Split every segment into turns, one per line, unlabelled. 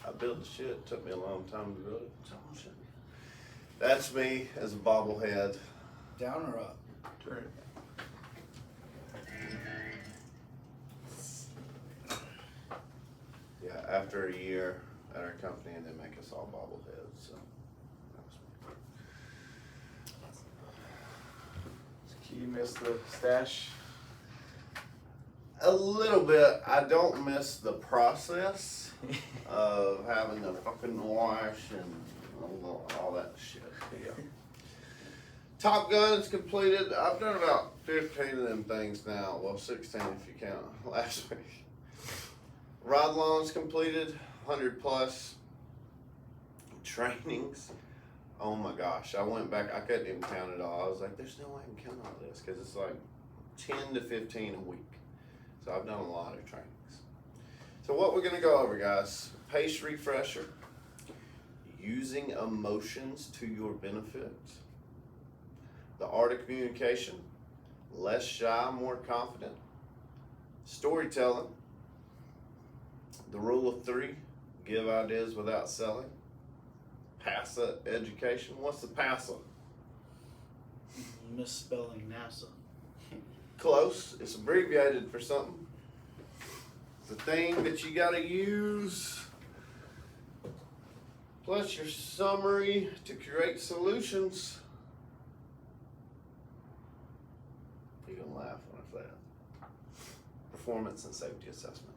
I built the shit. It took me a long time to build it. So I'm shit. That's me as a bobblehead.
Down or up?
Turn.
Yeah, after a year at our company, and they make us all bobbleheads. So that's me.
You missed the stash.
A little bit. I don't miss the process of having to fucking wash and all that shit. Yeah. Top Gun's completed. I've done about 15 of them things now. Well, 16 if you count last week. Rod Lawn's completed. 100 plus trainings. Oh my gosh. I went back. I couldn't even count it all. I was like, there's no way I can count all this because it's like 10 to 15 a week. So I've done a lot of trainings. So what we're going to go over, guys, pace refresher, using emotions to your benefit, the art of communication, less shy, more confident, storytelling, the rule of 3, give ideas without selling, PASA education. What's the PASA?
Misspelling NASA.
Close. It's abbreviated for something. It's a thing that you gotta use. Plus your summary to create solutions. You're gonna laugh when I say that. Performance and safety assessment.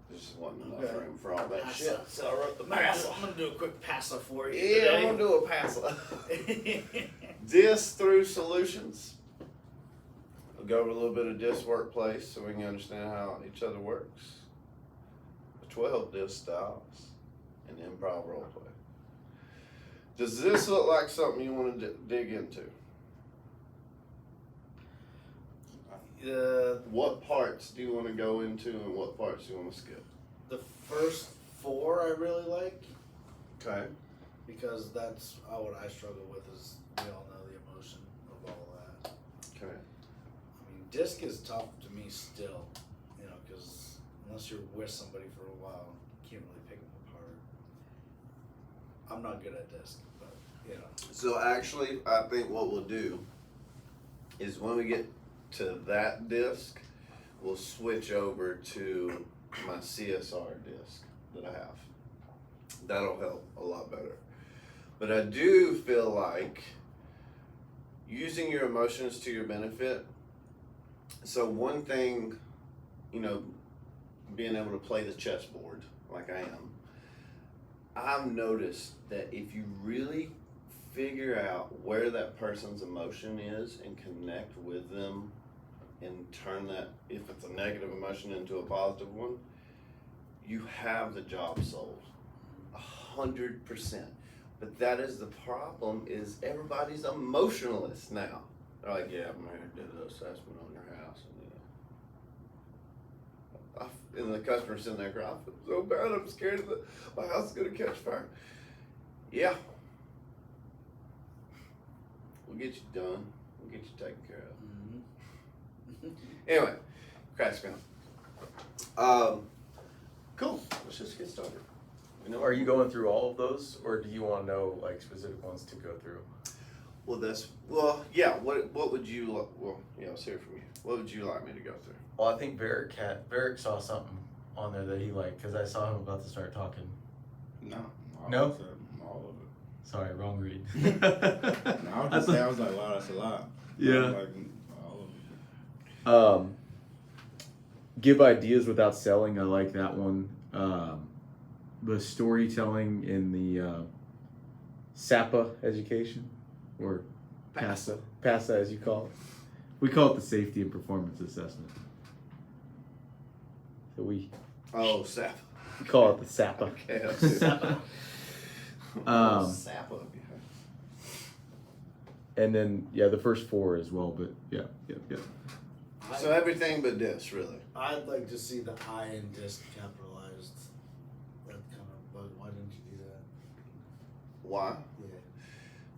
There just wasn't enough room for all that
PASA.
shit, so I wrote the
I'm
PASA.
gonna do a quick PASA for you.
Yeah, I'm gonna do a PASA. DISC through solutions. We'll go over a little bit of DISC workplace so we can understand how each other works. The 12 DISC styles and improv role play. Does this look like something you want to dig into? What parts do you want to go into and what parts do you want to skip?
The first 4 I really like
Okay.
because that's what I struggle with. Is we all know the emotion of all that.
Okay.
I mean, disc is tough to me still, you know, because unless you're with somebody for a while, you can't really pick them apart. I'm not good at disc, but you know.
So actually, I think what we'll do is when we get to that disc, we'll switch over to my CSR disc that I have. That'll help a lot better. But I do feel like using your emotions to your benefit. So one thing, you know, being able to play the chessboard like I am, I've noticed that if you really figure out where that person's emotion is and connect with them and turn that, if it's a negative emotion, into a positive one, you have the job sold 100%. But that is the problem, is everybody's emotionalist now. They're like, yeah, I'm here to do the assessment on your house. And the customer's sitting there crying, I feel so bad, I'm scared that my house is gonna catch fire. Yeah. We'll get you done. We'll get you taken care of. Anyway, crash down. Cool. Let's just get started. You know,
Are you going through all of those, or do you want to know like specific ones to go through?
yeah. What would you? Let's hear from you. What would you like me to go through?
Well, I think Varick saw something on there that he liked because I saw him about to start talking.
No.
No?
All of it.
Sorry, wrong read.
No, I was just saying, I was like, wow, that's a lot.
Yeah.
Like, all of it.
Give ideas without selling. I like that one. The storytelling in the SAPA education, or PASA as you call it. We call it the safety and performance assessment. So we
Sap.
call it the SAPA.
Okay.
Sap.
Sap up.
And then the first 4 as well. But yeah.
So everything but this, really.
I'd like to see the I in disc capitalized. That kind of bug. Why didn't you do that?
Why?
Yeah.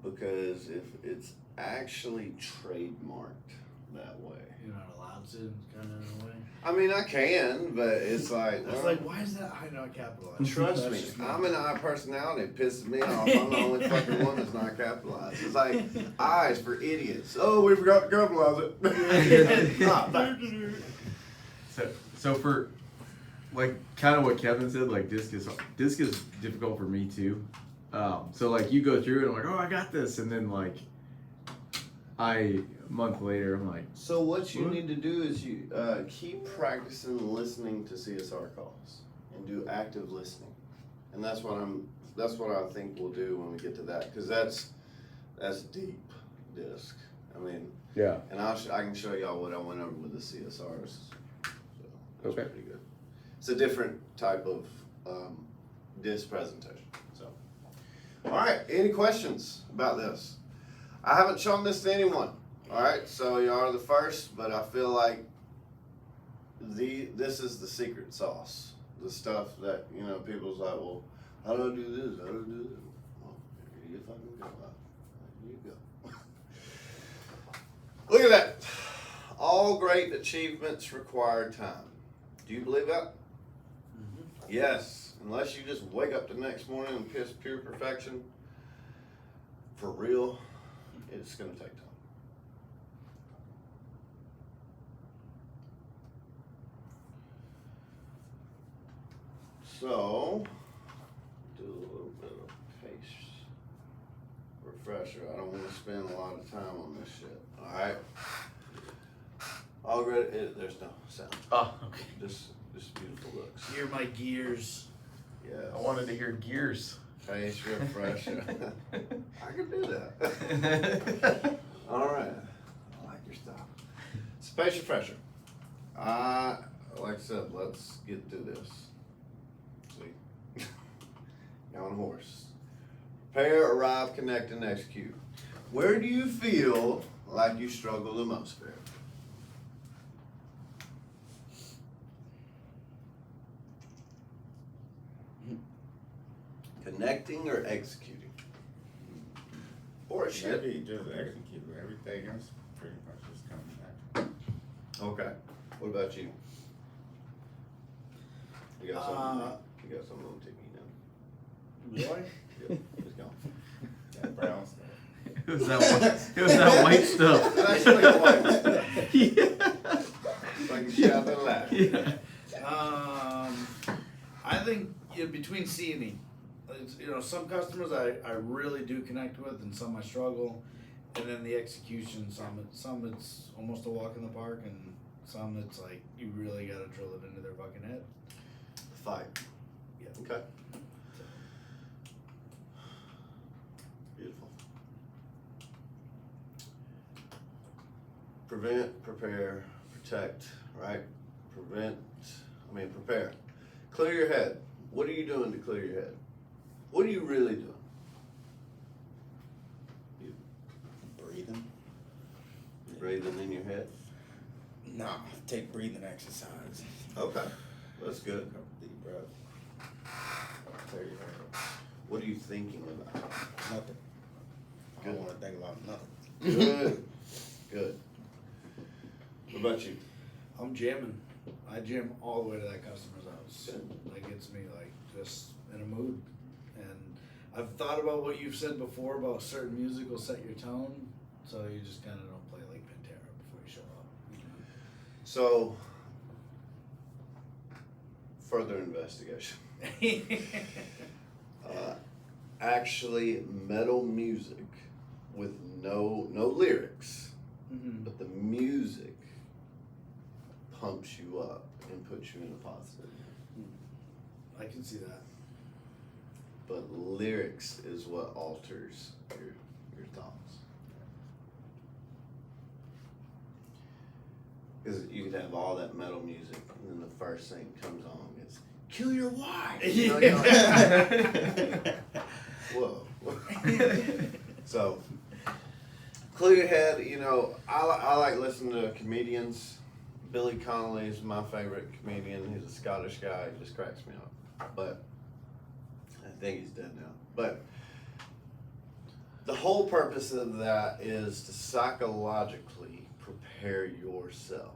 Because if it's actually trademarked, that way.
You're not allowed to, kind of in a way.
I mean, I can, but it's like,
It's
well,
like, why is that I not capitalized?
trust
That's
me,
just
I'm an I personality. It pisses me off. I'm the only fucking one that's not capitalized. It's like I's for idiots. Oh, we forgot to capitalize it. Not that.
So for like kind of what Kevin said, like disc is difficult for me too. So like you go through it, I'm like, oh, I got this, and then like a month later, I'm like,
So what you need to do is you keep practicing listening to CSR calls and do active listening, and that's what I think we'll do when we get to that, because that's deep disc. I mean,
yeah,
and I can show y'all what I went over with the CSRs. So that's
Okay.
pretty good. It's a different type of disc presentation. So, all right, any questions about this? I haven't shown this to anyone. All right, so you are the first, but I feel like this is the secret sauce. The stuff that, you know, people's like, well, how do I do this? How do I do this? Well, here you fucking go. Here you go. Look at that. All great achievements require time. Do you believe that?
Mm-hmm.
Yes. Unless you just wake up the next morning and kiss pure perfection, for real, it's going to take time. So, do a little bit of pace refresher. I don't want to spend a lot of time on this shit. All right. All great. There's no sound.
Oh, okay.
Just beautiful looks.
Hear my gears.
Yes.
I wanted to hear gears.
Pace refresher. I can do that. All right. I like your style. Space refresher. Like I said, let's get to this. See? On horse. Prepare, arrive, connect, and execute. Where do you feel like you struggle the most, Barry? Connecting or executing? Or shit.
Maybe just execute everything else. Pretty much just coming back.
Okay. What about you? You got something on TV now.
Really?
Yep, it's gone.
That brown stuff.
it was that white stuff.
That's like white.
Yeah.
It's like a shot and laugh.
Yeah.
I think between C and E. You know, some customers I really do connect with, and some I struggle, and then the execution. Some it's almost a walk in the park, and some it's like you really got to drill it into their fucking head.
Fight.
Yeah.
Okay. Beautiful. Prevent, prepare, protect, right? Prepare. Clear your head. What are you doing to clear your head? What are you really doing?
Breathing.
Breathing in your head?
Nah, take breathing exercise.
Okay. That's good.
Couple deep breaths. Clear your head.
What are you thinking about?
Nothing. I
Good.
don't want to think about nothing.
Good. Good. What about you?
I'm jamming. I jam all the way to that customer's house.
Good.
That gets me like just in a mood. And I've thought about what you've said before about certain music will set your tone, so you just kind of don't play like Pantera before you show up.
So, further investigation. Actually, metal music with no lyrics,
Mhm.
but the music pumps you up and puts you in a positive.
I can see that.
But lyrics is what alters your thoughts. Because you could have all that metal music, and then the first thing comes on is "Kill your wife." You know, you're like, whoa. So, clear your head. You know, I like listening to comedians. Billy Connolly is my favorite comedian. He's a Scottish guy. He just cracks me up. But I think he's dead now. But the whole purpose of that is to psychologically prepare prepare yourself.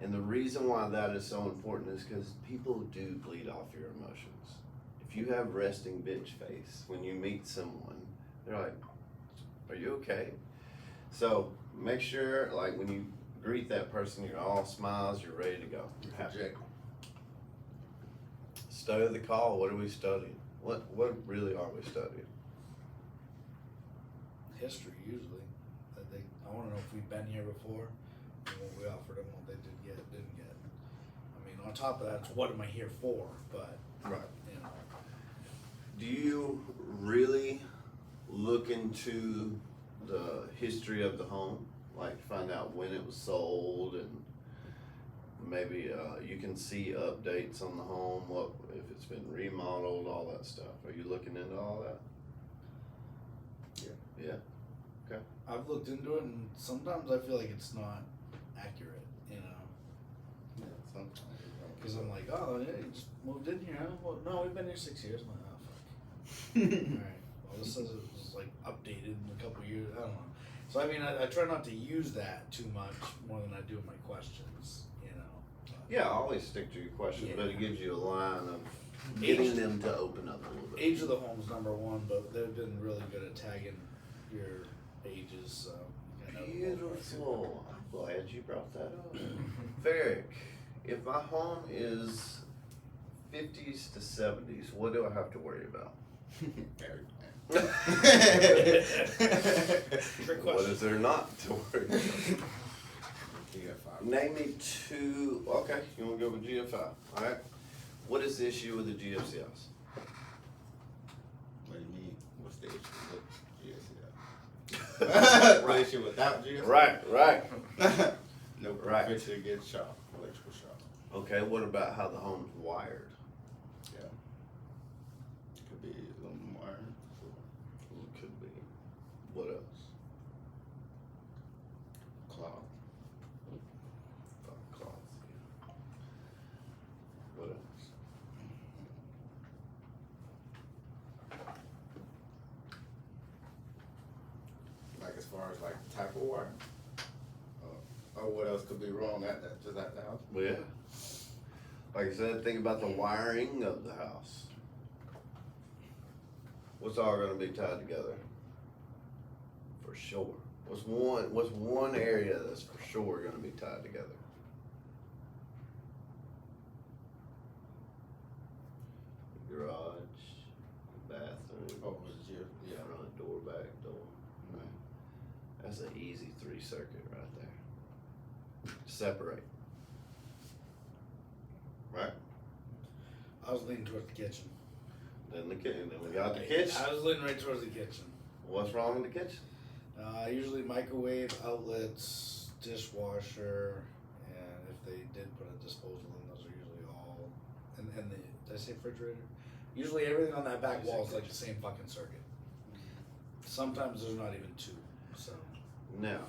And the reason why that is so important is because people do bleed off your emotions. If you have resting bitch face when you meet someone, they're like, are you okay? So make sure, like, when you greet that person, you're all smiles, you're ready to go. You're happy.
Project.
Study the call. What are we studying? What really are we studying?
History usually. I want to know if we've been here before, and what we offered them, what they didn't get. I mean, on top of that, it's what am I here for? But
Right.
you know,
Do you really look into the history of the home? Like find out when it was sold and maybe you can see updates on the home, what if it's been remodeled, all that stuff. Are you looking into all that? Yeah.
I've looked into it, and sometimes I feel like it's not accurate. You know,
Yeah, sometimes.
because I'm like, oh, yeah, you just moved in here, huh? Well, no, we've been here 6 years. I'm like, oh, fuck. All right. Well, this says it was like updated in a couple years. I don't know. So I mean, I try not to use that too much more than I do my questions. You know. But
Yeah, always stick to your question, but it
Yeah.
gives you a line of getting them to open up a little bit.
Age of the home's number one, but they've been really good at tagging your ages. So you know,
Beautiful. I'm glad you brought that up. Varric, if my home is 50s to 70s, what do I have to worry about?
Trick
What
question.
is there not to worry about?
You got 5.
Name me two. Okay, you want to go with GFI? All right. What is the issue with the GFCS?
What do you mean? What's the issue with GSCI? The
Right.
issue without GSCI?
Right.
No
Right.
professional gets shock, electrical shock.
Okay. What about how the home's wired?
Yeah. Could be aluminum wire.
Could be. What else?
Cloth.
Cloth. Yeah. What else?
Like as far as like type of wire. Or what else could be wrong at that? Just at the house?
Well, yeah. Like I said, think about the wiring of the house. What's all gonna be tied together? For sure. What's one area that's for sure gonna be tied together? Garage, bathroom,
Oh, was it yeah.
front door, back door.
Right.
That's an easy 3-circuit right there. Separate. Right?
I was leaning towards the kitchen.
Then then we got the kitchen.
I was leaning right towards the kitchen.
What's wrong with the kitchen?
Usually microwave, outlets, dishwasher, and if they did put a disposal in, those are usually all. And the did I say refrigerator? Usually everything on that back wall is like the same fucking circuit. Sometimes there's not even two. So
Now,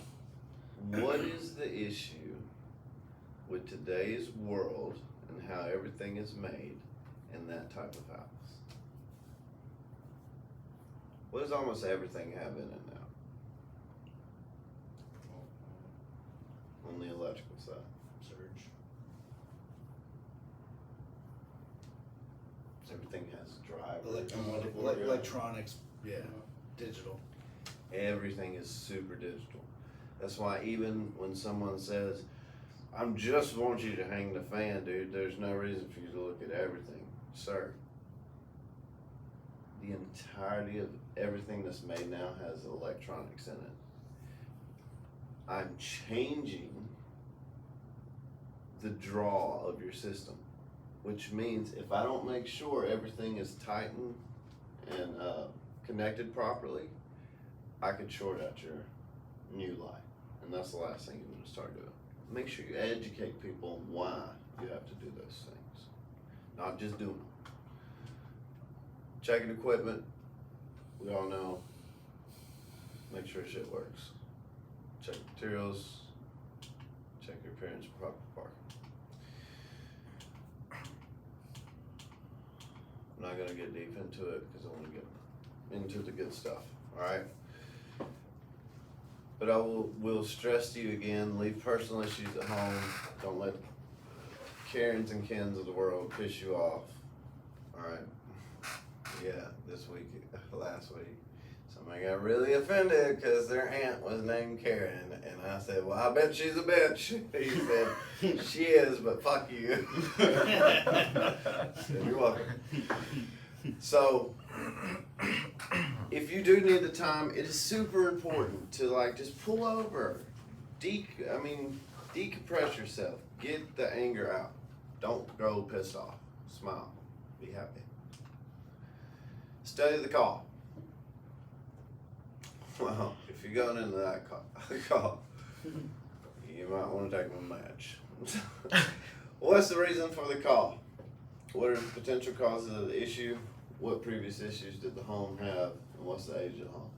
what is the issue with today's world and how everything is made in that type of house? What does almost everything have in it now? On the electrical side.
surge.
Everything has drivers.
Electronics, yeah, digital.
Everything is super digital. That's why even when someone says, "I'm just want you to hang the fan, dude," there's no reason for you to look at everything. Sir, the entirety of everything that's made now has electronics in it. I'm changing the draw of your system, which means if I don't make sure everything is tightened and connected properly, I could short out your new light, and that's the last thing you want to start doing. Make sure you educate people on why you have to do those things, not just doing them. Checking equipment, we all know, make sure shit works. Check materials, check your appearance, proper parking. I'm not gonna get deep into it because I wanna get into the good stuff, alright? But will stress to you again, leave personal issues at home. Don't let Karens and Kens of the world piss you off. Alright? Yeah, last week, somebody got really offended because their aunt was named Karen. And I said, well, I bet she's a bitch. He said, she is, but fuck you. I said, you're welcome. So, if you do need the time, it is super important to like just pull over, decompress yourself, get the anger out. Don't go pissed off. Smile, be happy. Study the call. Well, if you're going into that call, you might want to take a match. What's the reason for the call? What are the potential causes of the issue? What previous issues did the home have? And what's the age of the home?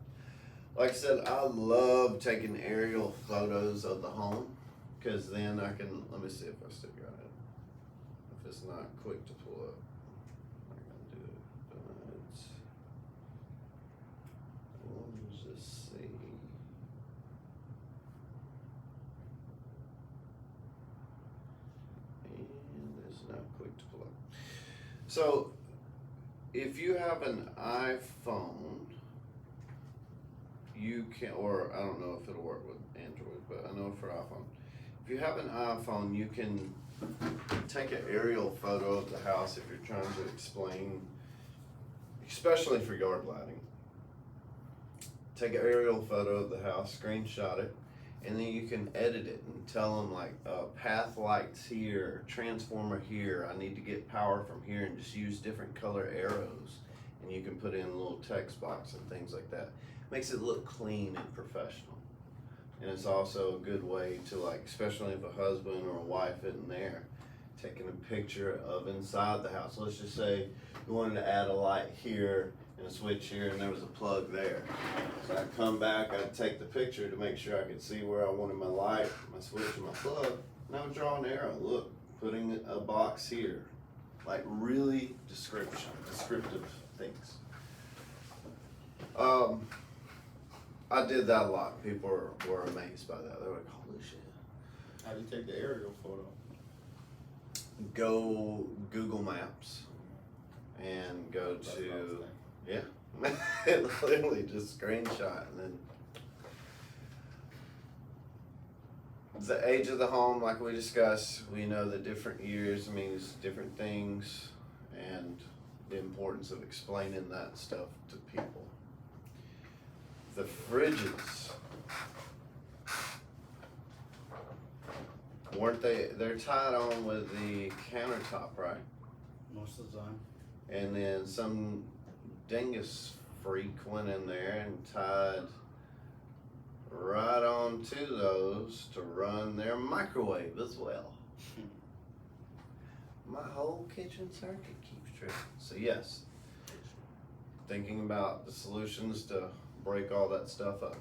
Like I said, I love taking aerial photos of the home because then I can, let me see if I stick around it. If it's not quick to pull up, I can do it. But let's just see. And it's not quick to pull up. So, if you have an iPhone, you can, or I don't know if it'll work with Android, but I know for iPhone. If you have an iPhone, you can take an aerial photo of the house if you're trying to explain, especially for yard lighting. Take an aerial photo of the house, screenshot it, and then you can edit it and tell them like path lights here, transformer here, I need to get power from here, and just use different color arrows, and you can put in a little text box and things like that. Makes it look clean and professional. And it's also a good way to like, especially if a husband or a wife isn't there, taking a picture of inside the house. Let's just say you wanted to add a light here and a switch here and there was a plug there. So I'd come back, I'd take the picture to make sure I could see where I wanted my light, my switch, and my plug. And I would draw an arrow, look, putting a box here. Like really descriptive things. I did that a lot. People were amazed by that. They were like, holy shit.
How do you take the aerial photo?
Go Google Maps and go
That's what I was
to,
thinking.
yeah. Literally just screenshot and then. The age of the home, like we discussed, we know the different years means different things and the importance of explaining that stuff to people. The fridges, they're tied on with the countertop, right?
Most of the time.
And then some dingus freak went in there and tied right on to those to run their microwave as well. My whole kitchen circuit keeps tripping. So yes, thinking about the solutions to break all that stuff up.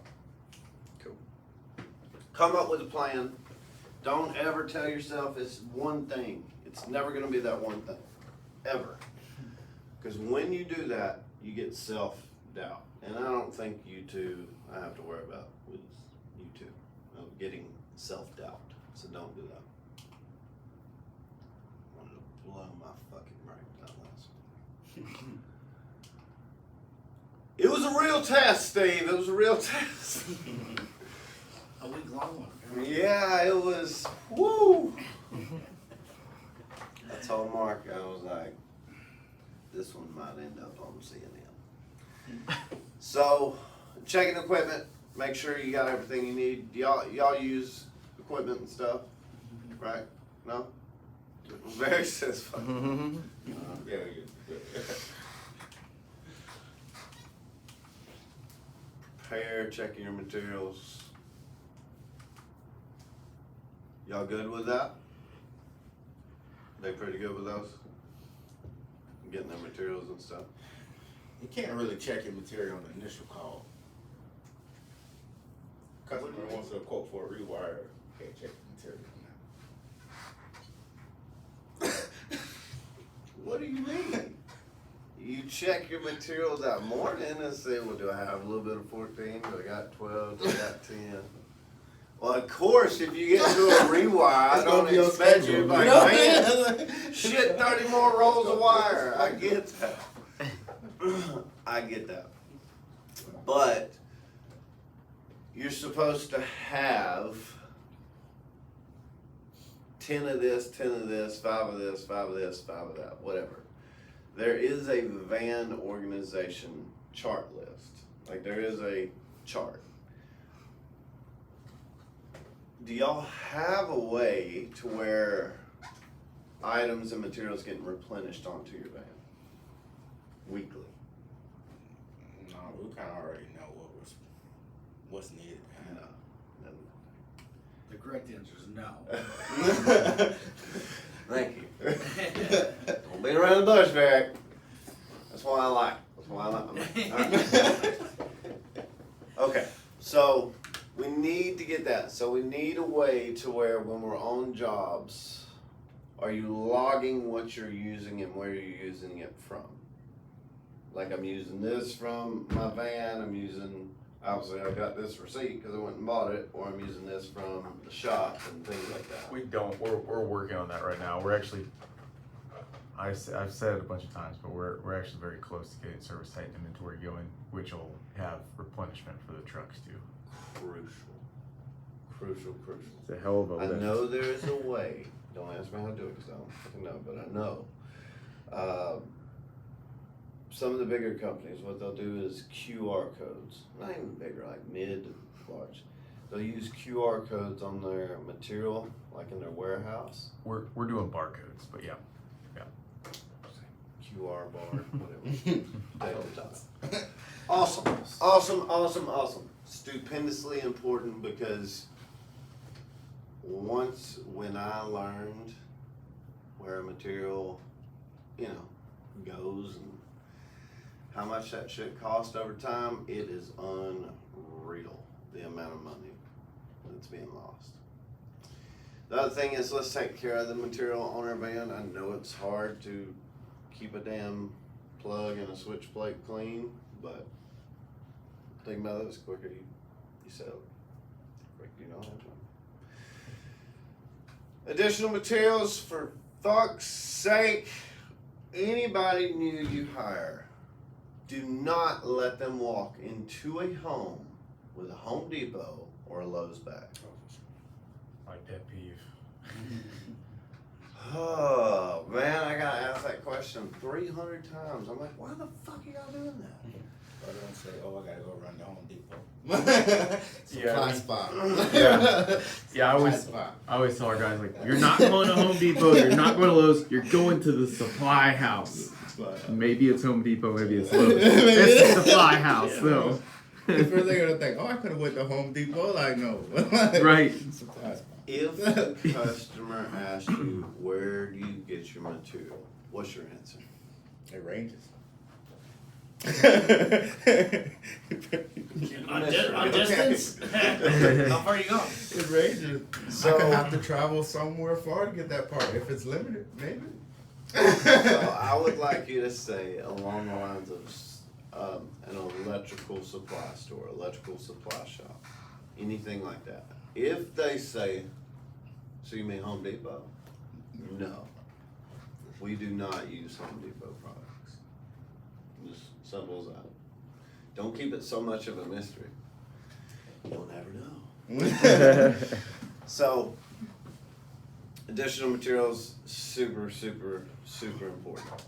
Cool. Come up with a plan. Don't ever tell yourself it's one thing. It's never gonna be that one thing, ever. Because when you do that, you get self-doubt. And I don't think you two, I have to worry about with you two, of getting self-doubt. So don't do that. I wanted to blow my fucking brains out last one. It was a real test, Steve. It was a real test.
A week long one. apparently.
Yeah, it was. Woo! I told Mark, I was like, this one might end up on CNN. So, checking equipment, make sure you got everything you need. Y'all use equipment and stuff, right? No? Very satisfying.
Yeah.
Prepare, checking your materials. Y'all good with that? They pretty good with those? Getting their materials and stuff?
You can't really check your material on the initial call. Customer wants a quote for a rewire, you can't check the material on
What do you mean? you check your material that morning and say, well, do I have a little bit of 14? Do I got 12? Do I got 10? Well, of course, if you get to a rewire, I
It's
don't
gonna be on
expect
schedule.
you like, man, shit, 30 more rolls of wire. I get that. I get that. But you're supposed to have 10 of this, 10 of this, 5 of this, 5 of this, 5 of that, whatever. There is a van organization chart list. Like there is a chart. Do y'all have a way to where items and materials getting replenished onto your van weekly?
No, we kind of already know what's needed.
No.
The correct answer is no.
Thank you. Don't beat around the bush, Varric. That's why I like. Alright. Okay, so we need to get that. So we need a way to where when we're on jobs, are you logging what you're using and where you're using it from? Like I'm using this from my van, obviously I got this receipt because I went and bought it, or I'm using this from the shop and things like that.
We don't. We're working on that right now. We're actually. I've said it a bunch of times, but we're actually very close to getting service tight inventory going, which will have replenishment for the trucks too.
Crucial.
It's a hell of a
I
lift.
know there is a way. Don't ask me how to do it because I don't fucking know, but I know. Some of the bigger companies, what they'll do is QR codes. Not even bigger, like mid, large. They'll use QR codes on their material, like in their warehouse.
We're doing barcodes, but yeah.
QR bar, whatever. Awesome. Stupendously important because when I learned where a material, goes and how much that shit cost over time, it is unreal, the amount of money that's being lost. The other thing is, let's take care of the material on our van. I know it's hard to keep a damn plug and a switch plate clean, but think about it, the quicker you sell it, the quicker you don't have one. Additional materials, for fuck's sake, anybody new you hire, do not let them walk into a home with a Home Depot or a Lowe's bag.
Like that peeve.
Oh man, I got asked that question 300 times. I'm like, why the fuck are y'all doing that?
Or don't say, oh, I gotta go run to Home Depot. Supply spot.
Yeah, I always tell our guys, like, you're not going to Home Depot, you're not going to Lowe's, you're going to the supply house. Maybe it's Home Depot, maybe it's Lowe's. It's the supply house, though.
The first thing gonna think, oh, I could have went to Home Depot. Like, no.
Right.
Supply spot.
If the customer asks you, where do you get your material? What's your answer?
It ranges.
On distance? How far are you going?
It ranges.
So-
I could have to travel somewhere far to get that part. If it's limited, maybe.
So I would like you to say along the lines of an electrical supply store, electrical supply shop, anything like that. If they say, so you mean Home Depot? No. We do not use Home Depot products. Just simple as that. Don't keep it so much of a mystery. You'll never know. So, additional materials, super important.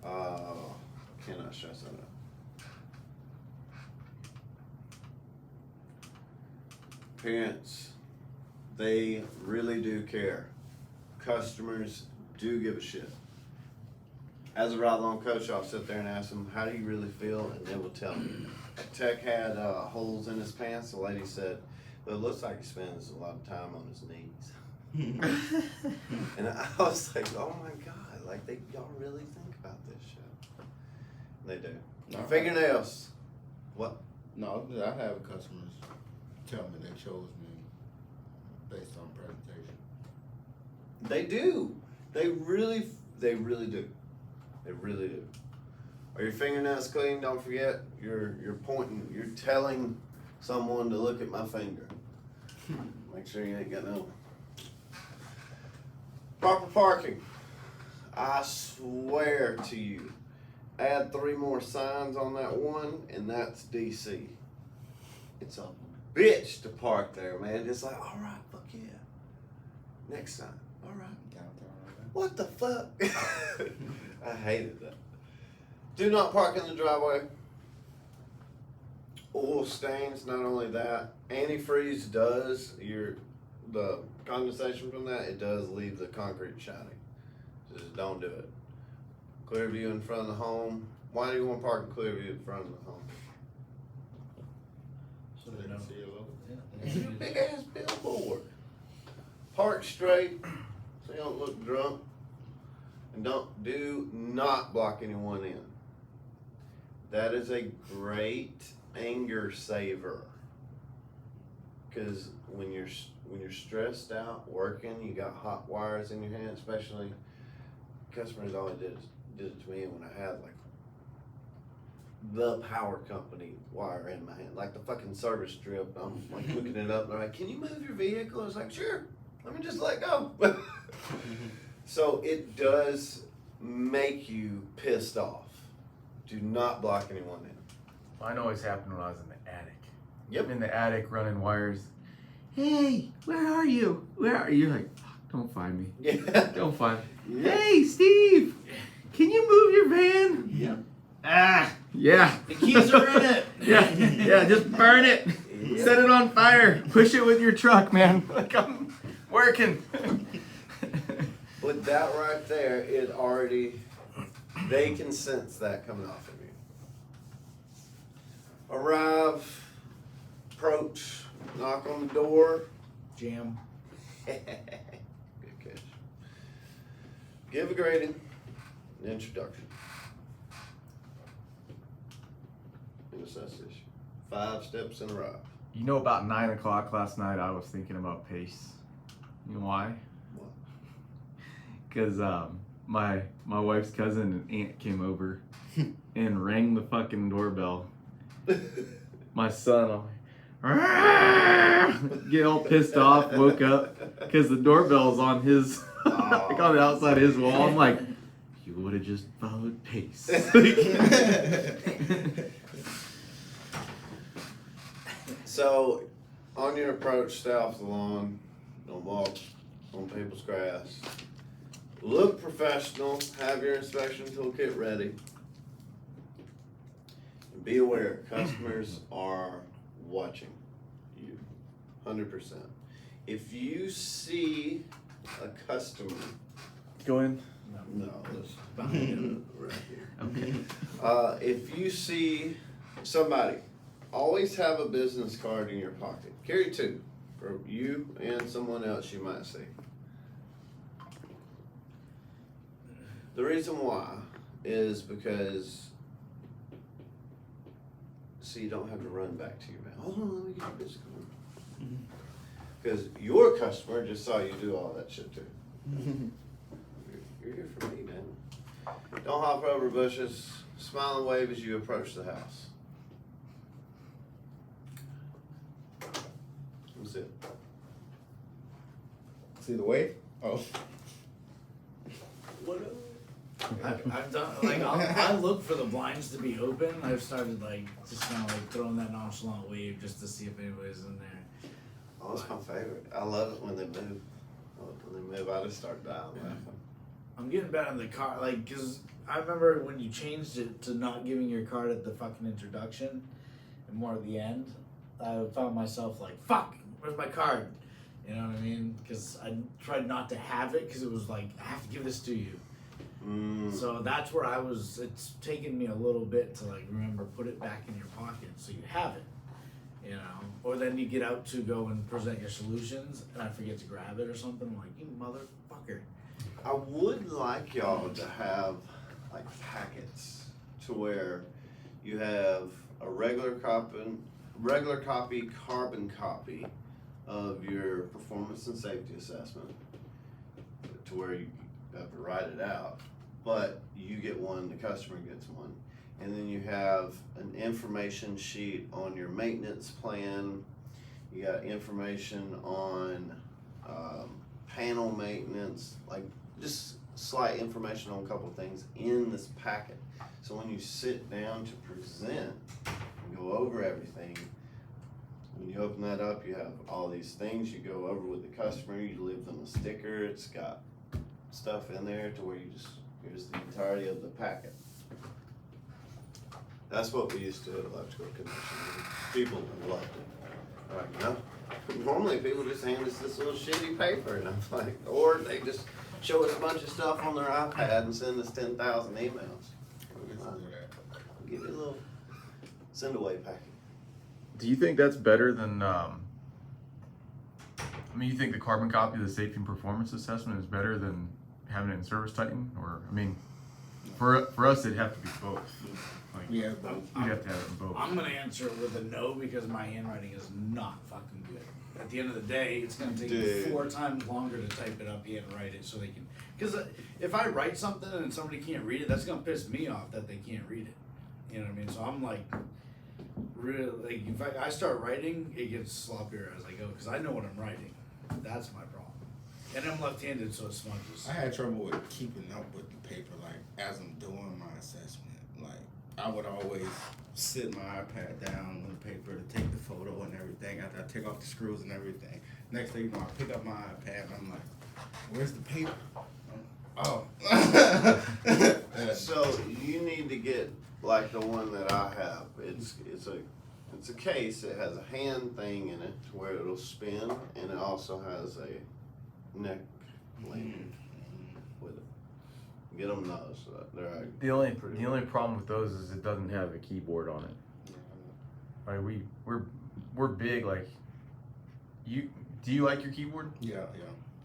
Cannot stress that enough. Parents, they really do care. Customers do give a shit. As a ride-along coach, I'll sit there and ask them, how do you really feel? And they will tell me. Tech had holes in his pants. The lady said, well, it looks like he spends a lot of time on his knees. And I was like, oh my God, like y'all really think about this shit. They do.
No.
Fingernails. What?
No, I have customers tell me they chose me based on presentation.
They do. They really do. They really do. Are your fingernails clean? Don't forget, you're pointing, you're telling someone to look at my finger. Make sure you ain't got no. Proper parking. I swear to you, add 3 more signs on that one, and that's DC. It's a bitch to park there, man. It's like, all right, fuck yeah. Next time, all right. What the fuck? I hated that. Do not park in the driveway. Oil stains, not only that, antifreeze does, the condensation from that, it does leave the concrete shiny. Just don't do it. Clear view in front of the home. Why do you want to park in clear view in front of the home?
So they don't.
See a little.
It's a big ass billboard. Park straight so you don't look drunk. And do not block anyone in. That is a great anger saver. Cause when you're stressed out working, you got hot wires in your hand, especially customers always did it to me when I had like the power company wire in my hand, like the fucking service strip. I'm like looking it up. They're like, "Can you move your vehicle?" I was like, "Sure. Let me just let go." So it does make you pissed off. Do not block anyone in.
Mine always happened when I was in the attic.
Yep.
In the attic running wires. Hey, where are you? Where are you? You're like, fuck, don't find me.
Yeah.
Don't find me.
Yeah.
Hey, Steve, can you move your van?
Yeah.
Ah, yeah.
The keys are in it.
Yeah, just burn it.
Yeah.
Set it on fire. Push it with your truck, man. Like I'm working.
With that right there, it already, they can sense that coming off of you. Arrive, approach, knock on the door.
Jam.
Good catch. Give a greeting, an introduction. And assess issue. 5 steps and arrive.
You know, about 9 o'clock last night, I was thinking about Pace. You know why?
What?
Because my wife's cousin and aunt came over and rang the fucking doorbell. My son, get all pissed off, woke up because the doorbell's on his, like on the outside of his wall. I'm like, you would have just followed Pace.
So, on your approach, stay off the lawn. Don't walk on people's grass. Look professional. Have your inspection toolkit ready. And be aware, customers are watching you. 100%. If you see a customer,
Go in.
no, this right here.
Okay.
If you see somebody, always have a business card in your pocket. Carry 2 for you and someone else you might see. The reason why is because so you don't have to run back to your man. Hold on, let me get your business card. Because your customer just saw you do all that shit too. You're here for me, man. Don't hop over bushes. Smile and wave as you approach the house. That's it.
See the wave? Oh.
I've done like I look for the blinds to be open. I've started like just kind of like throwing that nonchalant wave just to see if anybody's in there.
Oh, that's my favorite. I love it when they move. When they move, I just start dying laughing.
I'm getting better in the car, like, cause I remember when you changed it to not giving your card at the fucking introduction and more at the end. I found myself like, fuck, where's my card? You know what I mean? Cause I tried not to have it, cause it was like, I have to give this to you. So that's where I was. It's taken me a little bit to like remember, put it back in your pocket so you have it, you know. Or then you get out to go and present your solutions, and I forget to grab it or something. I'm like, you motherfucker.
I would like y'all to have like packets to where you have a regular copy, carbon copy of your performance and safety assessment to where you have to write it out. But you get one, the customer gets one. and then you have an information sheet on your maintenance plan. You got information on panel maintenance, like just slight information on a couple of things in this packet. So when you sit down to present and go over everything, when you open that up, you have all these things you go over with the customer. You leave them a sticker. It's got stuff in there to where you just, here's the entirety of the packet. That's what we used to do at Electrical Connection. People loved it. Like, no, normally people just hand us this little shitty paper, and I'm like, or they just show us a bunch of stuff on their iPad and send us 10,000 emails. Give you a little send away packet.
Do you think that's better than? I mean, you think the carbon copy of the safety and performance assessment is better than having it in Service Titan? Or I mean, for us, it'd have to be both. Like,
Yeah, both.
you'd have to have it in both.
I'm gonna answer it with a no because my handwriting is not fucking good. At the end of the day, it's gonna take
Dude.
4 times longer to type it up and write it so they can. Because if I write something and somebody can't read it, that's gonna piss me off that they can't read it. You know what I mean? So I'm like, really, like if I start writing, it gets sloppier as I go because I know what I'm writing. That's my problem. And I'm left-handed, so it smudges.
I had trouble with keeping up with the paper, like as I'm doing my assessment. Like I would always sit my iPad down on the paper to take the photo and everything. After I take off the screws and everything. Next thing you know, I pick up my iPad and I'm like, "Where's the paper?" Oh.
So you need to get like the one that I have. It's a case. It has a hand thing in it to where it'll spin, and it also has a neck lanyard with it. Get them those. They're
The only
pretty
problem with those is it doesn't have a keyboard on it. Like we're big. Like do you like your keyboard?
Yeah.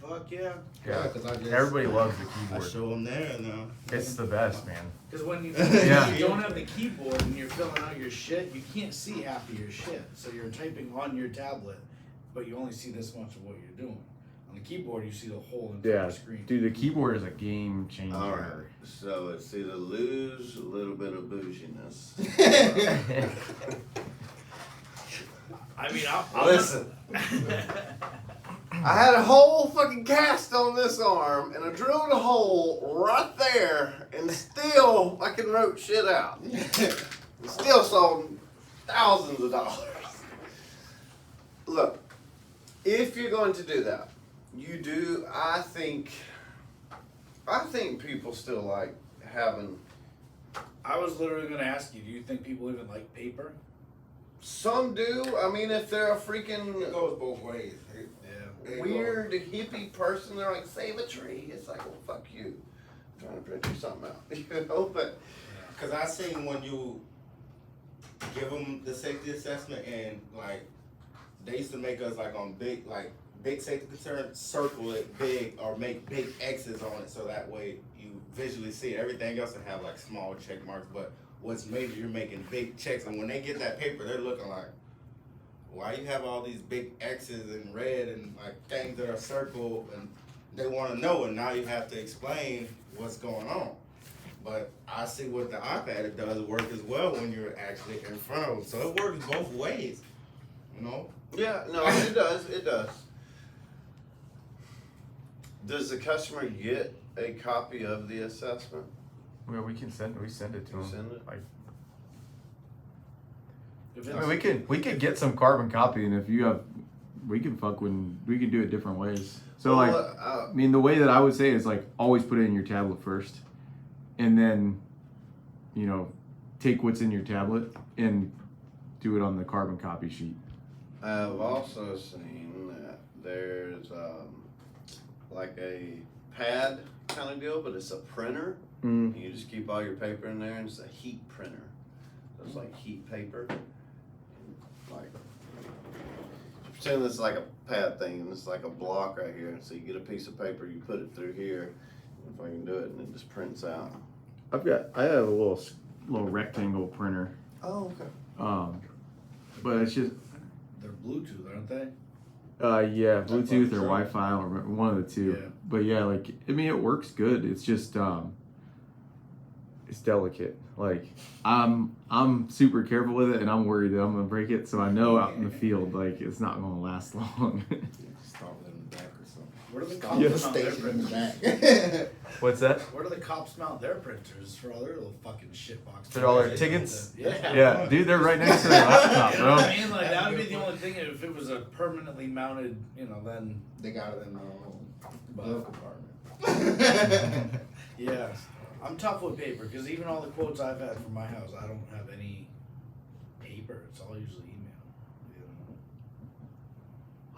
Fuck yeah.
Yeah, because I just
Everybody loves the
I
keyboard.
show them there and
It's the best, man.
Because when you,
Yeah.
you don't have the keyboard and you're filling out your shit, you can't see half of your shit. So you're typing on your tablet, but you only see this much of what you're doing. On the keyboard, you see the whole entire
Yeah,
screen.
dude, the keyboard is a game changer.
All right. So it's either lose a little bit of bouginess.
I mean, I'll
Listen. I had a whole fucking cast on this arm, and I drilled a hole right there, and still fucking wrote shit out. And still sold thousands of dollars. Look, if you're going to do that, you do. I think people still like having.
I was literally going to ask you, do you think people even like paper?
Some do. I mean, if they're a freaking
it goes both ways.
Yeah.
weird hippie person, they're like, save a tree. It's like, well, fuck you. I'm trying to print you something out. You know, but
Because I seen when you give them the safety assessment and like they used to make us like on big safety concerns, circle it big or make big X's on it so that way you visually see it. Everything else will have like small check marks, but what's major, you're making big checks. And when they get that paper, they're looking like, why you have all these big X's in red and like things that are circled, and they want to know, and now you have to explain what's going on. But I see what the iPad does work as well when you're actually in front of them. So it works both ways, you know?
yeah, no, it does. It does. Does the customer get a copy of the assessment?
Well, we send it to
You
them.
send it?
Like,
If
I mean, we could get some carbon copy, and if you have, we can do it different ways. So like, I mean, the way that I would say it is like always put it in your tablet first, and then, you know, take what's in your tablet and do it on the carbon copy sheet.
I've also seen that there's like a pad kind of deal, but it's a printer.
Mm.
You just keep all your paper in there, and it's a heat printer. So it's like heat paper. Like, pretend it's like a pad thing, and it's like a block right here. So you get a piece of paper, you put it through here, if I can do it, and it just prints out.
I have a little rectangle printer,
Oh, okay.
but it's just
they're Bluetooth, aren't they?
yeah, Bluetooth or
Sure.
Wi-Fi or one of the two.
Yeah.
But yeah, like I mean, it works good. It's just
it's delicate. Like I'm super careful with it, and I'm worried that I'm gonna break it. So I know out in the field, like it's not gonna last long.
Start with in the back or something.
Where do the
Start
cops
with a
mount their
station in the
printers?
back.
What's that?
Where do the cops mount their printers for all their little fucking shit boxes?
For all their tickets?
Yeah.
Yeah, dude, they're right next to their laptop,
You know what I
bro.
mean? Like, that would be the only thing if it was a permanently mounted, then.
They got it in their own glove compartment.
Yeah. I'm tough with paper because even all the quotes I've had from my house, I don't have any paper. It's all usually email. You know?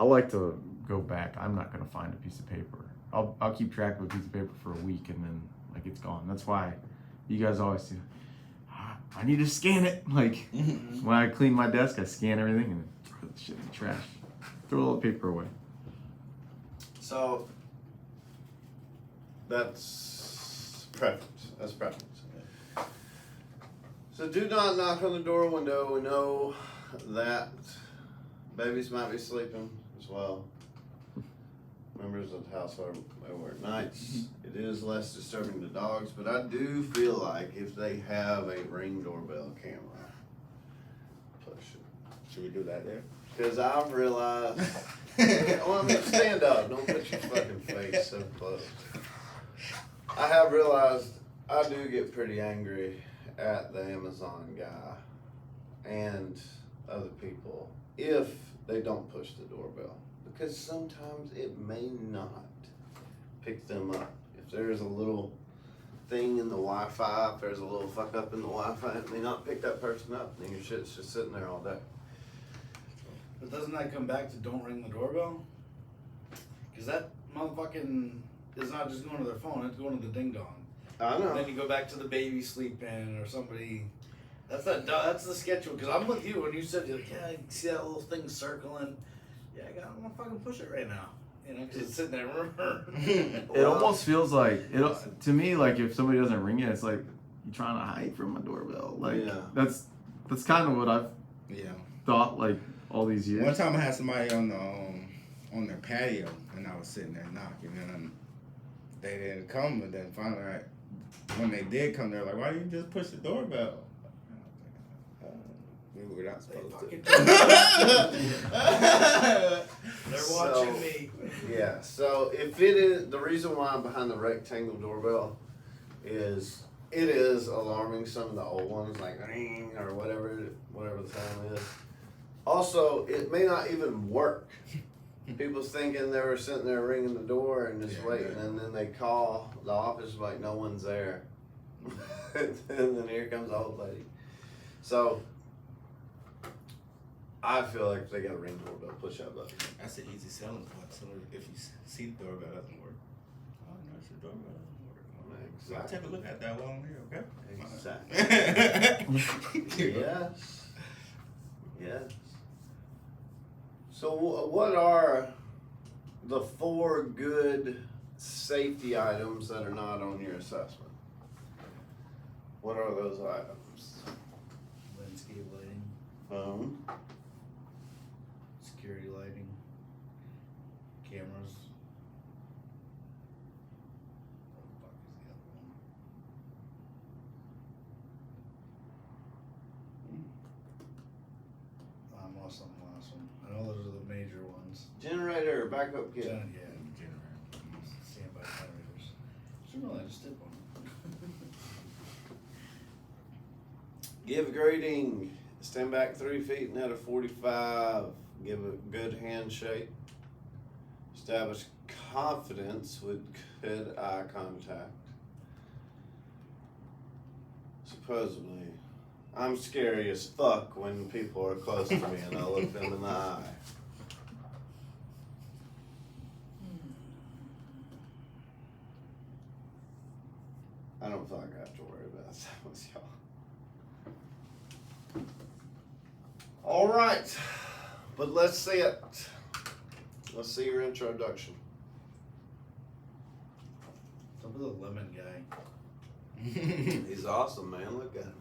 I like to go back. I'm not gonna find a piece of paper. I'll keep track of a piece of paper for a week and then like it's gone. That's why you guys always do. I need to scan it. Like when I clean my desk, I scan everything and throw the shit in the trash. Throw all the paper away.
So that's preference. That's preference. So do not knock on the door or window. We know that babies might be sleeping as well. Members of the household may work nights. It is less disturbing to dogs, but I do feel like if they have a Ring doorbell camera, push it.
Should we do that there?
Because I've realized, well, I mean, stand up, don't put your fucking face so close. I have realized I do get pretty angry at the Amazon guy and other people if they don't push the doorbell. Because sometimes it may not pick them up. If there's a little thing in the Wi-Fi, if there's a little fuck up in the Wi-Fi, it may not pick that person up. And your shit's just sitting there all day.
But doesn't that come back to don't ring the doorbell? Because that motherfucking is not just going to their phone, it's going to the ding dong.
I know.
Then you go back to the baby sleeping or somebody. That's the schedule. Because I'm with you when you said, you're like, yeah, I see that little thing circling. Yeah, I'm gonna fucking push it right now. Because it's sitting there.
It almost feels like to me, like if somebody doesn't ring it, it's like you're trying to hide from my doorbell. Like
Yeah.
that's kind of what I've thought like all these years.
One time I had somebody on the on their patio, and I was sitting there knocking, and they didn't come. And then finally, when they did come, they're like, "Why didn't you just push the doorbell?" We were not supposed to.
They're watching me.
Yeah, so if it is, the reason why I'm behind the rectangle doorbell is it is alarming some of the old ones, like ring or whatever the sound is. Also, it may not even work. People's thinking they were sitting there ringing the door and just waiting, and then they call the office like no one's there. And then here comes the old lady. So I feel like if they got a ring doorbell, push that button.
That's an easy selling point. So if you see the doorbell doesn't work, oh no, it's your doorbell doesn't work.
Exactly.
I'll take a look at that while I'm here, okay?
Exactly. Yes. Yes. So what are the 4 good safety items that are not on your assessment? What are those items?
Landscape lighting, security lighting, cameras. What the fuck is the other one? I'm lost on the last one. I know those are the major ones.
Generator, backup kit.
Yeah. Standby generators. I just did one.
Give grading. Stand back 3 feet and at a 45. Give a good handshake. Establish confidence with good eye contact. Supposedly, I'm scary as fuck when people are close to me and I look them in the eye. I don't feel like I have to worry about that with y'all. All right, but let's see it. Let's see your introduction.
Some of the lemon guy.
He's awesome, man. Look at him.